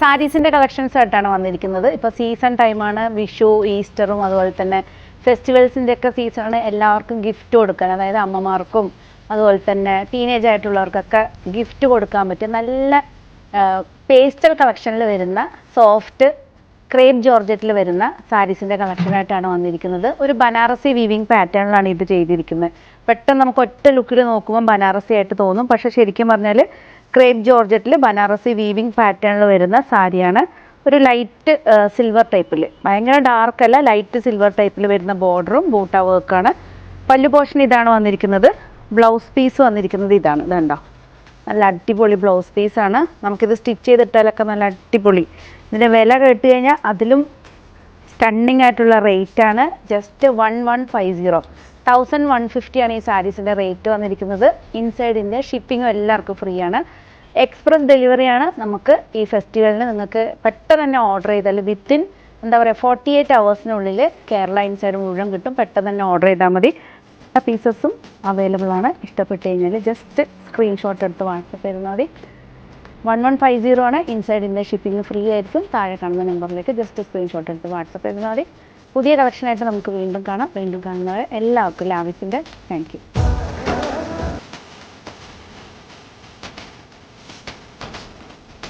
സാരീസിൻ്റെ collections ആയിട്ടാണ് വന്നിരിക്കുന്നത്. ഇപ്പോൾ സീസൺ ടൈമാണ്, വിഷു, ഈസ്റ്ററും അതുപോലെ തന്നെ ഫെസ്റ്റിവൽസിൻ്റെ ഒക്കെ സീസണാണ്. എല്ലാവർക്കും ഗിഫ്റ്റ് കൊടുക്കാൻ, അതായത് അമ്മമാർക്കും അതുപോലെ തന്നെ ടീനേജ് ആയിട്ടുള്ളവർക്കൊക്കെ ഗിഫ്റ്റ് കൊടുക്കാൻ പറ്റിയ നല്ല പേസ്റ്റൽ കളക്ഷനിൽ വരുന്ന സോഫ്റ്റ് ക്രേപ്പ് ജോർജറ്റിൽ വരുന്ന സാരീസിൻ്റെ കളക്ഷനായിട്ടാണ് വന്നിരിക്കുന്നത്. ഒരു ബനാറസി വീവിങ് പാറ്റേണിലാണ് ഇത് ചെയ്തിരിക്കുന്നത്. പെട്ടെന്ന് നമുക്ക് ഒറ്റ ലുക്കിൽ നോക്കുമ്പോൾ ബനാറസി ആയിട്ട് തോന്നും, പക്ഷേ ശരിക്കും പറഞ്ഞാൽ ക്രേപ്പ് ജോർജറ്റിൽ ബനാറസി വീവിങ് പാറ്റേണിൽ വരുന്ന സാരിയാണ്. ഒരു ലൈറ്റ് സിൽവർ ടൈപ്പിൽ, ഭയങ്കര ഡാർക്ക് അല്ല, ലൈറ്റ് സിൽവർ ടൈപ്പിൽ വരുന്ന ബോർഡറും ബൂട്ട വർക്കാണ്. പല്ലു പോർഷൻ ഇതാണ് വന്നിരിക്കുന്നത്. ബ്ലൗസ് പീസ് വന്നിരിക്കുന്നത് ഇതാണ്, ഇതുണ്ടോ, നല്ല അടിപൊളി ബ്ലൗസ് പീസാണ്. നമുക്കിത് സ്റ്റിച്ച് ചെയ്തിട്ടാലൊക്കെ നല്ല അടിപൊളി. ഇതിൻ്റെ വില കേട്ട് കഴിഞ്ഞാൽ അതിലും സ്റ്റണ്ണിങ് ആയിട്ടുള്ള റേറ്റാണ്. ജസ്റ്റ് 1150, 1150 ആണ് ഈ സാരീസിൻ്റെ റേറ്റ് വന്നിരിക്കുന്നത്. ഇൻസൈഡിൻ്റെ ഷിപ്പിങ്ങും എല്ലാവർക്കും ഫ്രീ ആണ്. എക്സ്പ്രസ് ഡെലിവറിയാണ്. നമുക്ക് ഈ ഫെസ്റ്റിവലിന് നിങ്ങൾക്ക് പെട്ടെന്ന് തന്നെ ഓർഡർ ചെയ്താൽ വിത്തിൻ 48 ഹവേഴ്സിനുള്ളിൽ കേരള ഇൻസൈഡ് മുഴുവൻ കിട്ടും. പെട്ടെന്ന് തന്നെ ഓർഡർ ചെയ്താൽ മതി. എല്ലാ പീസസും അവൈലബിൾ ആണ്. ഇഷ്ടപ്പെട്ട് കഴിഞ്ഞാൽ ജസ്റ്റ് സ്ക്രീൻഷോട്ട് എടുത്ത് വാട്സപ്പ് ചെയ്താൽ മതി. 1150 ആണ്. ഇൻസൈഡിൻ്റെ ഷിപ്പിംഗ് ഫ്രീ ആയിരിക്കും. താഴെ കാണുന്ന നമ്പറിലേക്ക് ജസ്റ്റ് സ്ക്രീൻഷോട്ട് എടുത്ത് വാട്സപ്പ് ചെയ്താൽ മതി. പുതിയ കളക്ഷനായിട്ട് നമുക്ക് വീണ്ടും കാണാം. വീണ്ടും കാണുന്നവരെ എല്ലാവർക്കും ലാവിസിൻ്റെ താങ്ക് യു.